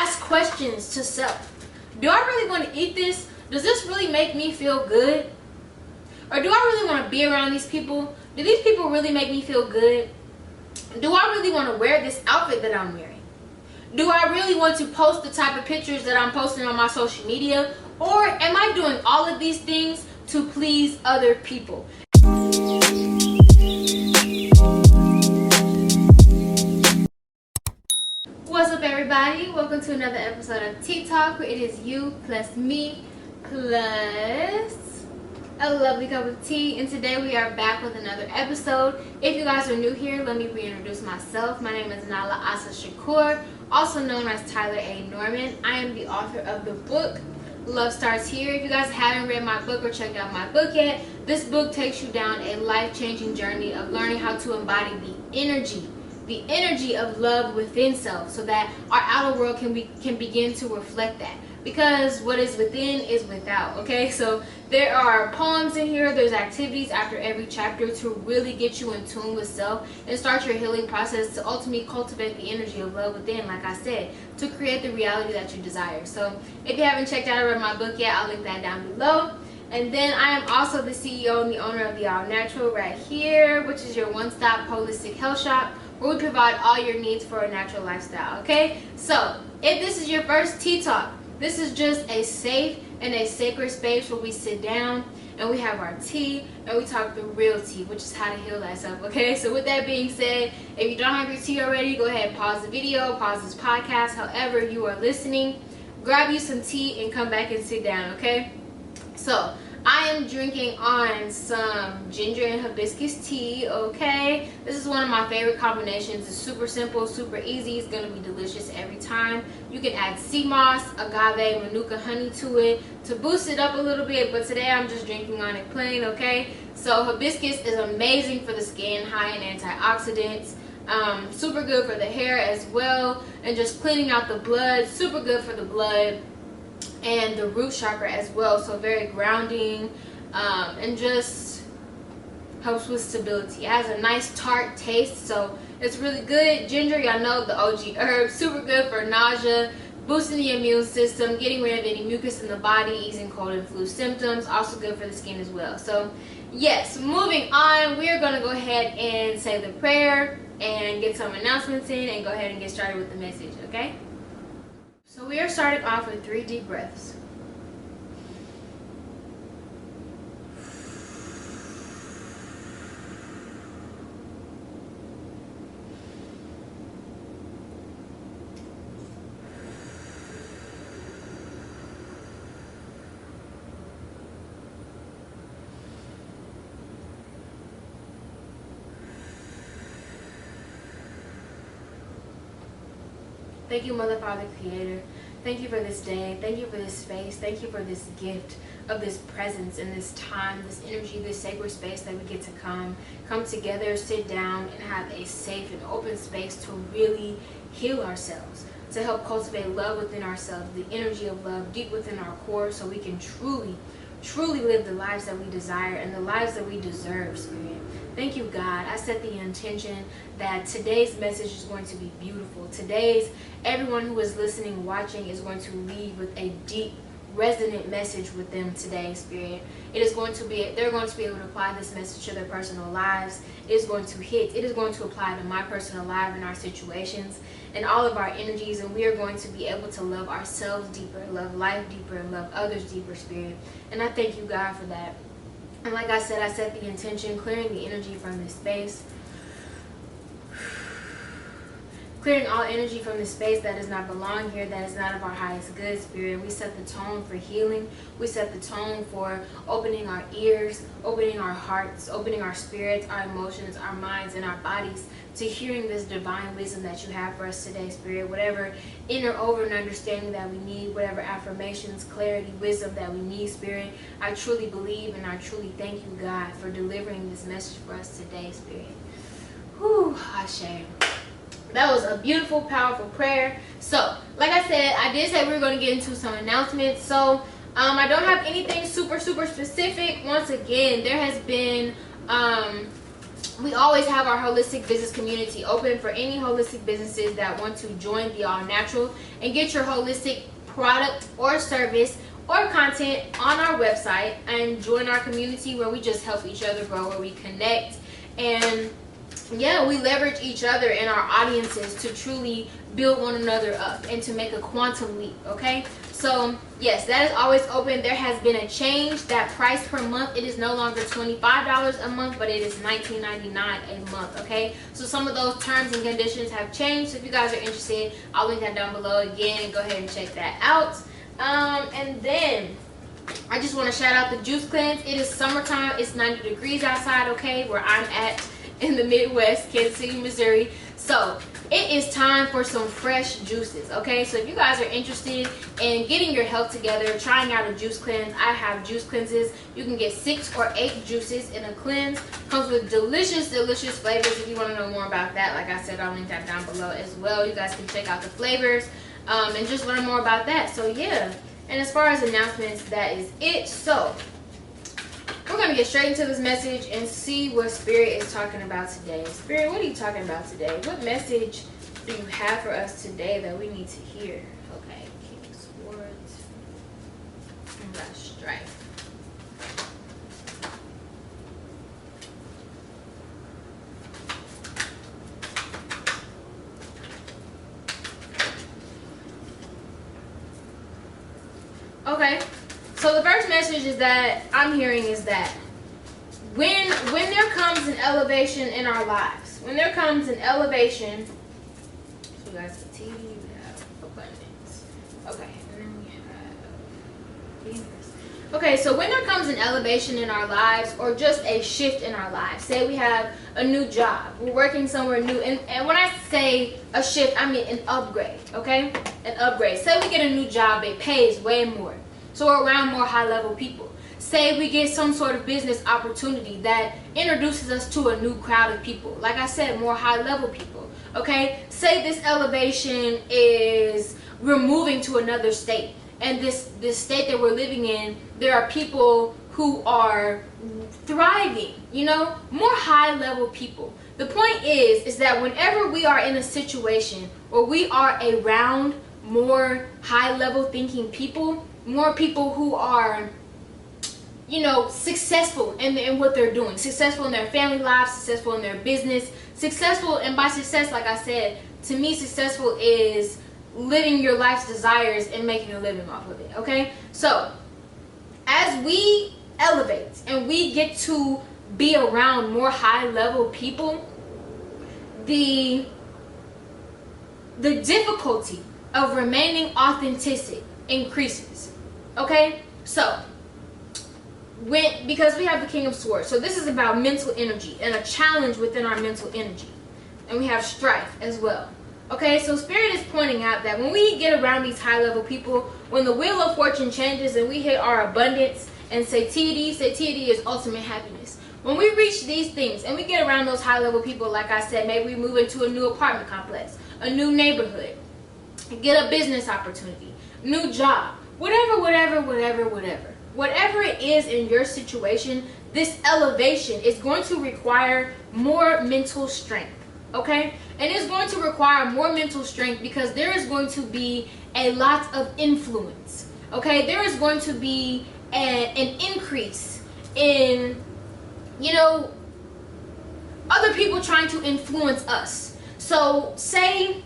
ask questions to self. Do I really want to eat this? Does this really make me feel good? Or do I really want to be around these people? Do these people really make me feel good? Do I really want to wear this outfit that I'm wearing? Do I really want to post the type of pictures that I'm posting on my social media? Or am I doing all of these things to please other people? What's up, everybody? Welcome to another episode of TTALK, where it is you plus me plus a lovely cup of tea. And today we are back with another episode. If you guys are new here, let me reintroduce myself. My name is Nala Asa Shakur, also known as Tyler A. Norman. I am the author of the book Love Starts Here. If you guys haven't read my book or checked out my book yet, this book takes you down a life-changing journey of learning how to embody the energy of love within self, so that our outer world can begin to reflect that. Because what is within is without, okay? So there are poems in here, there's activities after every chapter to really get you in tune with self and start your healing process to ultimately cultivate the energy of love within, like I said, to create the reality that you desire. So if you haven't checked out or read my book yet, I'll link that down below. And then I am also the CEO and the owner of the All Natural right here, which is your one-stop holistic health shop, where we provide all your needs for a natural lifestyle, okay? So if this is your first Tea Talk, this is just a safe and a sacred space where we sit down and we have our tea and we talk the real tea, which is how to heal thyself, okay? So with that being said, if you don't have your tea already, go ahead and pause the video, pause this podcast, however you are listening. Grab you some tea and come back and sit down, okay? So I am drinking on some ginger and hibiscus tea, okay? This is one of my favorite combinations. It's super simple, super easy. It's gonna be delicious every time. You can add sea moss, agave, manuka honey to it to boost it up a little bit, but today I'm just drinking on it plain, okay? So hibiscus is amazing for the skin, high in antioxidants. Super good for the hair as well, and just cleaning out the blood, super good for the blood and the root chakra as well, so very grounding, and just helps with stability. It has a nice tart taste, so it's really good. Ginger, y'all know, the OG herb, super good for nausea, boosting the immune system, getting rid of any mucus in the body, easing cold and flu symptoms, also good for the skin as well. So yes, moving on, we're gonna go ahead and say the prayer and get some announcements in and go ahead and get started with the message, okay? So we are starting off with 3 deep breaths. Thank you, Mother, Father, Creator. Thank you for this day. Thank you for this space. Thank you for this gift of this presence and this time, this energy, this sacred space that we get to come together, sit down, and have a safe and open space to really heal ourselves, to help cultivate love within ourselves, the energy of love deep within our core, so we can truly live the lives that we desire and the lives that we deserve, Spirit. Thank you, God. I set the intention that today's message is going to be beautiful. Everyone who is listening, watching, is going to leave with a deep, resonant message with them today, Spirit. They're going to be able to apply this message to their personal lives. It is going to apply to my personal life and our situations and all of our energies, and we are going to be able to love ourselves deeper, love life deeper, and love others deeper, Spirit. And I thank you, God, for that. And like I said, I set the intention, clearing the energy from this space. Clearing all energy from this space that does not belong here, that is not of our highest good, Spirit. We set the tone for healing. We set the tone for opening our ears, opening our hearts, opening our spirits, our emotions, our minds, and our bodies to hearing this divine wisdom that you have for us today, Spirit. Whatever inner over and understanding that we need, whatever affirmations, clarity, wisdom that we need, Spirit, I truly believe and I truly thank you, God, for delivering this message for us today, Spirit. Whew, Ashe. That was a beautiful, powerful prayer. So, like I said, I did say we were going to get into some announcements. So, I don't have anything super specific. Once again, there has been we always have our holistic business community open for any holistic businesses that want to join the All Natural and get your holistic product or service or content on our website and join our community where we just help each other grow, where we connect, and yeah, we leverage each other and our audiences to truly build one another up and to make a quantum leap. Okay, so yes, that is always open. There has been a change. That price per month, it is no longer $25 a month, but it is $19.99 a month. Okay, so some of those terms and conditions have changed. So if you guys are interested, I'll link that down below again, and go ahead and check that out. And then I just want to shout out the juice cleanse. It is summertime. It's 90 degrees outside, okay, where I'm at in the Midwest, Kansas City, Missouri. So it is time for some fresh juices, okay? So if you guys are interested in getting your health together, trying out a juice cleanse, I have juice cleanses. You can get 6 or 8 juices in a cleanse. Comes with delicious, delicious flavors. If you want to know more about that, like I said, I'll link that down below as well. You guys can check out the flavors and just learn more about that. So yeah, and as far as announcements, that is it. So we're going to get straight into this message and see what Spirit is talking about today. Spirit, what are you talking about today? What message do you have for us today that we need to hear? Okay, King of Swords. And got Strife. Okay. So the first message is that I'm hearing is that when there comes an elevation in our lives, when there comes an elevation, so we got the TV, we have abundance. Okay, and then we have Venus. Okay, so when there comes an elevation in our lives or just a shift in our lives, say we have a new job, we're working somewhere new, and when I say a shift, I mean an upgrade, okay? An upgrade. Say we get a new job, it pays way more. So we're around more high-level people. Say we get some sort of business opportunity that introduces us to a new crowd of people. Like I said, more high-level people, okay? Say this elevation is we're moving to another state. And this state that we're living in, there are people who are thriving, you know, more high-level people. The point is that whenever we are in a situation or we are around more high-level thinking people, more people who are, you know, successful in what they're doing, successful in their family lives, successful in their business, successful, and by success, like I said, to me, successful is living your life's desires and making a living off of it, okay? So, as we elevate and we get to be around more high-level people, the difficulty of remaining authentic increases. Okay, so because we have the King of Swords, so this is about mental energy and a challenge within our mental energy, and we have strife as well. Okay, so Spirit is pointing out that when we get around these high-level people, when the wheel of fortune changes and we hit our abundance and satiety is ultimate happiness. When we reach these things and we get around those high-level people, like I said, maybe we move into a new apartment complex, a new neighborhood, get a business opportunity, new job, whatever it is in your situation, this elevation is going to require more mental strength, okay? And it's going to require more mental strength because there is going to be a lot of influence, okay? There is going to be an increase in, you know, other people trying to influence us. So say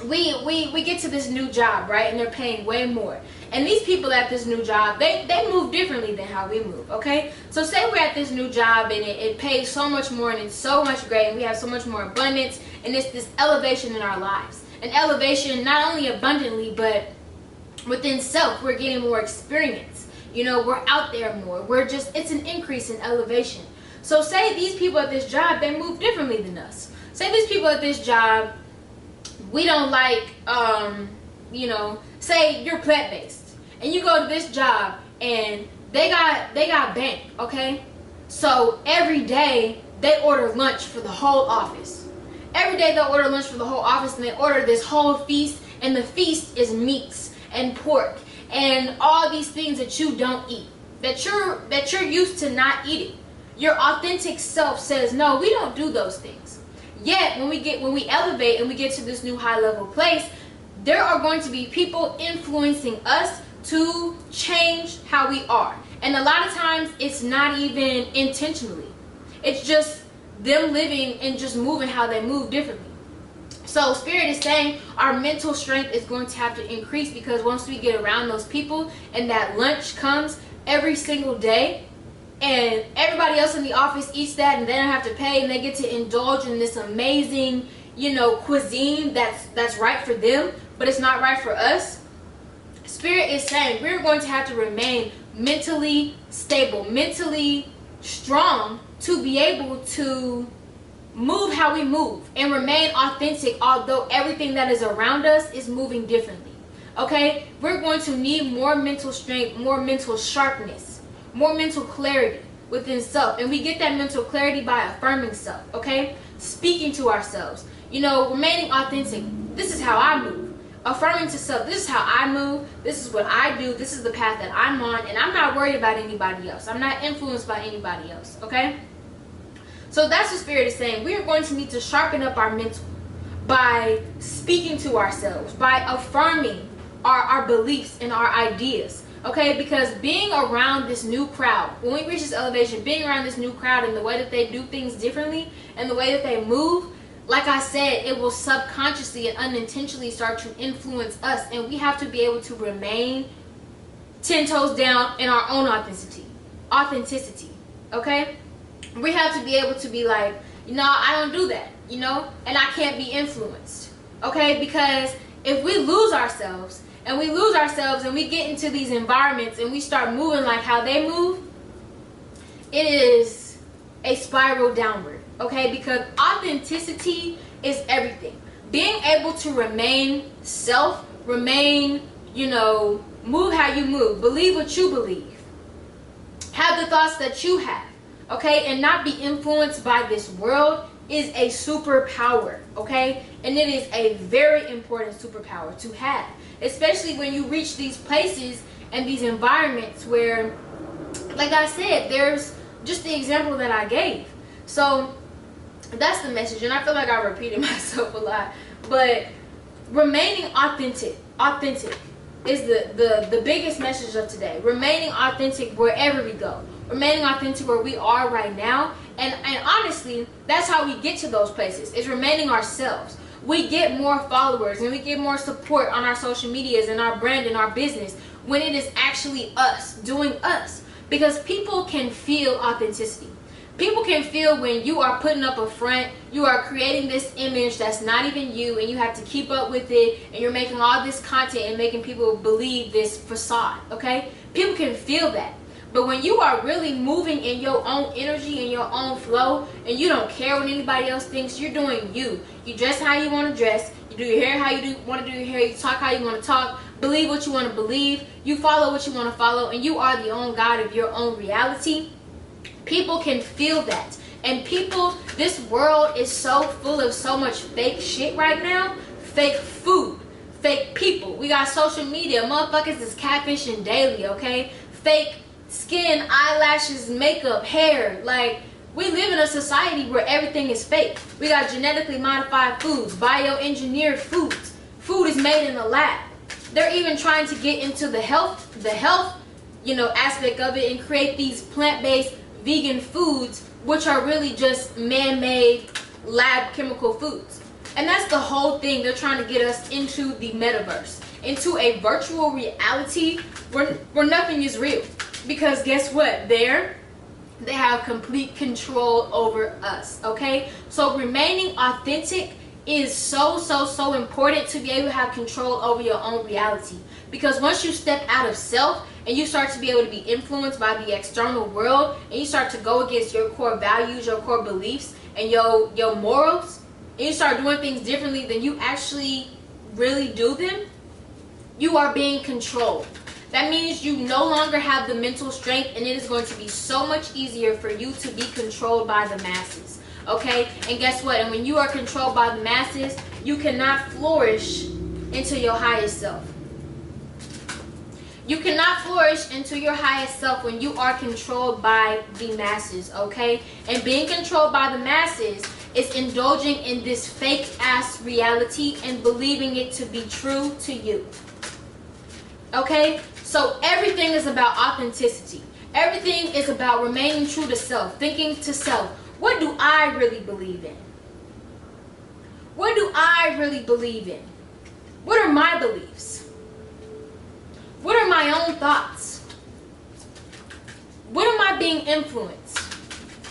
we get to this new job, right, and they're paying way more, and these people at this new job, they move differently than how we move, okay? So say we're at this new job and it pays so much more and it's so much great and we have so much more abundance, and it's this elevation in our lives, an elevation not only abundantly but within self. We're getting more experience, you know, we're out there more, it's an increase in elevation. So say these people at this job, they move differently than us. Say these people at this job, we don't like, you know, say you're plant-based and you go to this job and they got bank, okay? So every day they order lunch for the whole office. Every day they'll order lunch for the whole office, and they order this whole feast, and the feast is meats and pork and all these things that you don't eat, that you're used to not eating. Your authentic self says, no, we don't do those things. Yet when we elevate and we get to this new high level place, there are going to be people influencing us to change how we are. And a lot of times it's not even intentionally. It's just them living and just moving how they move differently. So Spirit is saying our mental strength is going to have to increase, because once we get around those people and that lunch comes every single day and everybody else in the office eats that and they don't have to pay and they get to indulge in this amazing, cuisine that's right for them, but it's not right for us. Spirit is saying we're going to have to remain mentally stable, mentally strong, to be able to move how we move and remain authentic, although everything that is around us is moving differently. Okay, we're going to need more mental strength, more mental sharpness, more mental clarity within self. And we get that mental clarity by affirming self. Okay, speaking to ourselves, remaining authentic. This is how I move. Affirming to self, this is how I move, this is what I do, this is the path that I'm on, and I'm not worried about anybody else. I'm not influenced by anybody else. Okay, so that's what Spirit is saying. We are going to need to sharpen up our mental by speaking to ourselves, by affirming our beliefs and our ideas. Okay, because being around this new crowd, when we reach this elevation, being around this new crowd and the way that they do things differently and the way that they move, like I said, it will subconsciously and unintentionally start to influence us, and we have to be able to remain 10 toes down in our own authenticity. Okay, we have to be able to be like, I don't do that, and I can't be influenced. Okay, because if we lose ourselves and we get into these environments and we start moving like how they move, it is a spiral downward. Okay, because authenticity is everything. Being able to remain self, move how you move, believe what you believe, have the thoughts that you have, okay, and not be influenced by this world is a superpower, okay? And it is a very important superpower to have, especially when you reach these places and these environments where, like I said, there's just the example that I gave. So that's the message, and I feel like I repeated myself a lot, but remaining authentic is the biggest message of today. Remaining authentic wherever we go, remaining authentic where we are right now, and honestly, that's how we get to those places, is remaining ourselves. We get more followers and we get more support on our social medias and our brand and our business when it is actually us doing us, because people can feel authenticity. People can feel when you are putting up a front, you are creating this image that's not even you, and you have to keep up with it, and you're making all this content and making people believe this facade, okay? People can feel that. But when you are really moving in your own energy and your own flow, and you don't care what anybody else thinks, you're doing you. You dress how you want to dress, you do your hair how you want to do your hair, you talk how you want to talk, believe what you want to believe, you follow what you want to follow, and you are the own God of your own reality. People can feel that. And people, this world is so full of so much fake shit right now. Fake food, fake people. We got social media. Motherfuckers is catfishing daily, okay? Fake skin, eyelashes, makeup, hair. Like, we live in a society where everything is fake. We got genetically modified foods, bioengineered foods. Food is made in a lab. They're even trying to get into the health, aspect of it, and create these plant-based vegan foods, which are really just man-made lab chemical foods. And that's the whole thing. They're trying to get us into the metaverse, into a virtual reality where nothing is real. Because guess what? They have complete control over us, okay? So remaining authentic is so important to be able to have control over your own reality. Because once you step out of self and you start to be able to be influenced by the external world, and you start to go against your core values, your core beliefs, and your morals, and you start doing things differently than you actually really do them, you are being controlled. That means you no longer have the mental strength, and it is going to be so much easier for you to be controlled by the masses. Okay? And guess what? And when you are controlled by the masses, you cannot flourish into your highest self. You cannot flourish into your highest self when you are controlled by the masses, okay? And being controlled by the masses is indulging in this fake ass reality and believing it to be true to you. Okay? So everything is about authenticity. Everything is about remaining true to self, thinking to self, what do I really believe in? What do I really believe in? What are my beliefs? What are my own thoughts? What am I being influenced?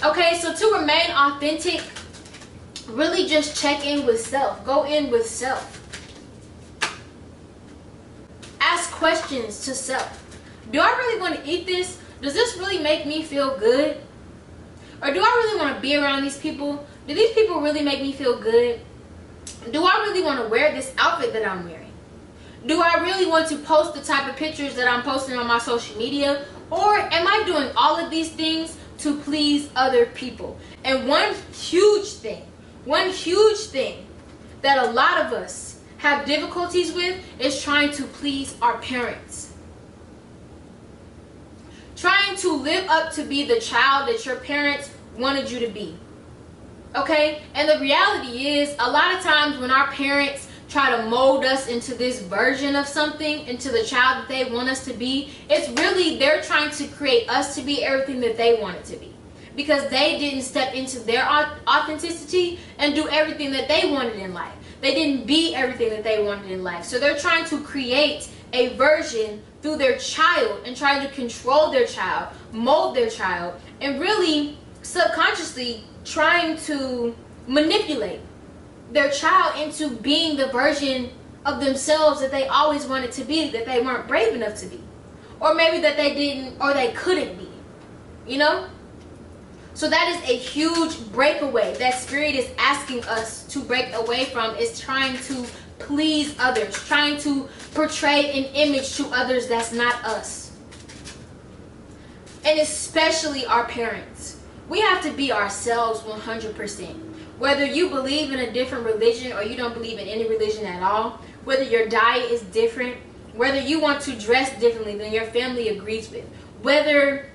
Okay, so to remain authentic, really just check in with self. Go in with self. Ask questions to self. Do I really want to eat this? Does this really make me feel good? Or do I really want to be around these people? Do these people really make me feel good? Do I really want to wear this outfit that I'm wearing? Do I really want to post the type of pictures that I'm posting on my social media? Or am I doing all of these things to please other people? And one huge thing that a lot of us have difficulties with is trying to please our parents. Trying to live up to be the child that your parents wanted you to be. Okay? And the reality is, a lot of times when our parents try to mold us into this version of something, into the child that they want us to be, it's really they're trying to create us to be everything that they want it to be. Because they didn't step into their authenticity and do everything that they wanted in life. They didn't be everything that they wanted in life. So they're trying to create a version through their child and trying to control their child, mold their child, and really subconsciously trying to manipulate their child into being the version of themselves that they always wanted to be, that they weren't brave enough to be. Or maybe that they didn't, or they couldn't be. You know? So that is a huge breakaway that spirit is asking us to break away from, is trying to please others, trying to portray an image to others that's not us. And especially our parents. We have to be ourselves 100%. Whether you believe in a different religion or you don't believe in any religion at all, whether your diet is different, whether you want to dress differently than your family agrees with, whether,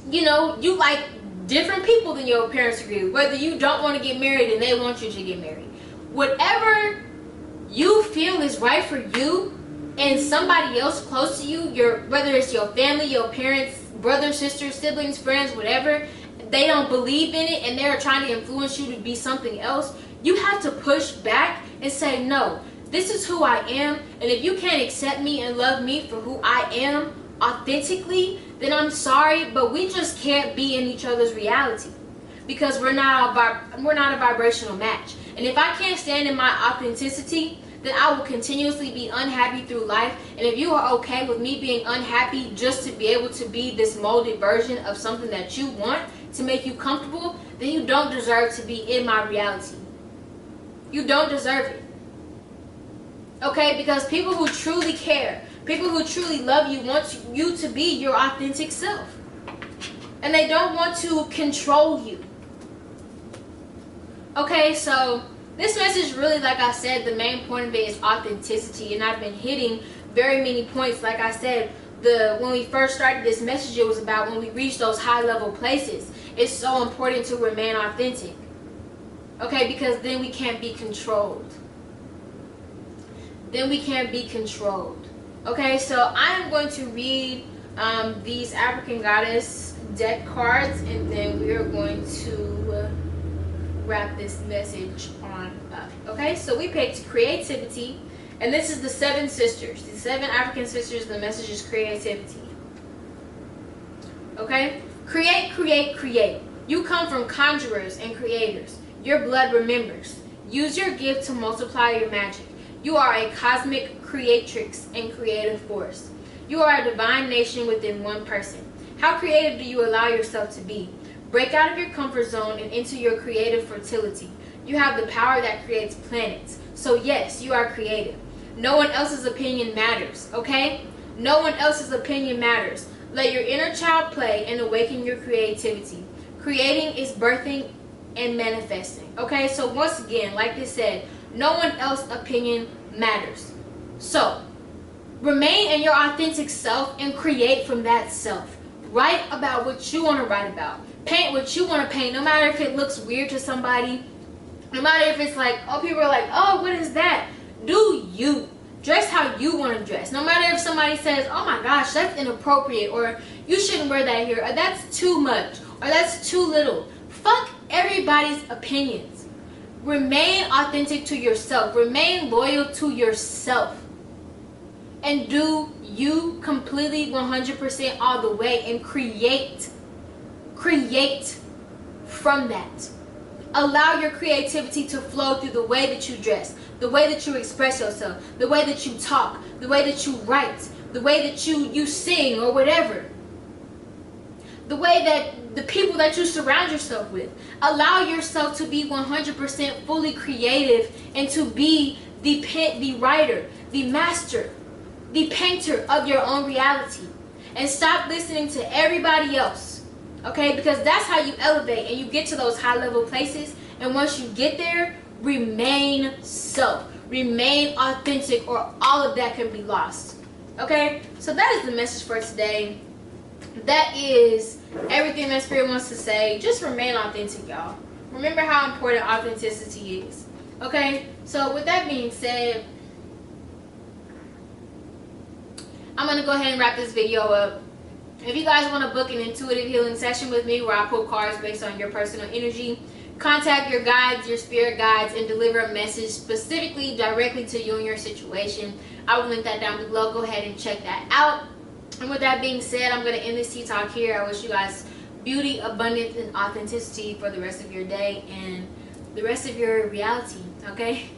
you know, you like different people than your parents agree with, whether you don't want to get married and they want you to get married. Whatever you feel is right for you and somebody else close to you, whether it's your family, your parents, brothers, sisters, siblings, friends, whatever, they don't believe in it and they're trying to influence you to be something else, you have to push back and say, no, this is who I am, and if you can't accept me and love me for who I am authentically, then I'm sorry, but we just can't be in each other's reality because we're not a vibrational match. And if I can't stand in my authenticity, then I will continuously be unhappy through life. And if you are okay with me being unhappy just to be able to be this molded version of something that you want to make you comfortable, then you don't deserve to be in my reality. You don't deserve it. Okay? Because people who truly care, people who truly love you, want you to be your authentic self. And they don't want to control you. Okay, so this message really, like I said, the main point of it is authenticity. And I've been hitting very many points. Like I said, when we first started this message, it was about when we reach those high level places, it's so important to remain authentic. Okay, because then we can't be controlled. Then we can't be controlled. Okay, so I'm going to read these African Goddess deck cards, and then we are going to wrap this message on up. Okay, so we picked creativity, and this is the 7 sisters. The 7 African sisters, the message is creativity. Okay? Create, create, create. You come from conjurers and creators. Your blood remembers. Use your gift to multiply your magic. You are a cosmic creatrix and creative force. You are a divine nation within one person. How creative do you allow yourself to be? Break out of your comfort zone and into your creative fertility. You have the power that creates planets. So yes, you are creative. No one else's opinion matters, okay? No one else's opinion matters. Let your inner child play and awaken your creativity. Creating is birthing and manifesting. Okay, so once again, like they said, no one else's opinion matters. So, Remain in your authentic self and create from that self. Write about what you want to write about. Paint what you want to paint, no matter if it looks weird to somebody. No matter if it's like, oh, people are like, oh, what is that? Do you. Dress how you want to dress. No matter if somebody says, oh my gosh, that's inappropriate, or you shouldn't wear that here, or that's too much, or that's too little. Fuck everybody's opinions. Remain authentic to yourself. Remain loyal to yourself. And do you completely 100% all the way, and create from that. Allow your creativity to flow through the way that you dress, the way that you express yourself, the way that you talk, the way that you write, the way that you sing or whatever. The way that the people that you surround yourself with. Allow yourself to be 100% fully creative and to be the writer, the master, the painter of your own reality. And stop listening to everybody else. Okay? Because that's how you elevate and you get to those high level places. And once you get there, remain self. Remain authentic, or all of that can be lost. Okay? So that is the message for today. That is everything that Spirit wants to say. Just remain authentic, y'all. Remember how important authenticity is. Okay? So with that being said, I'm going to go ahead and wrap this video up. If you guys want to book an intuitive healing session with me where I pull cards based on your personal energy, contact your guides, your spirit guides, and deliver a message specifically directly to you and your situation. I will link that down below. Go ahead and check that out. And with that being said, I'm going to end this tea talk here. I wish you guys beauty, abundance, and authenticity for the rest of your day and the rest of your reality. Okay?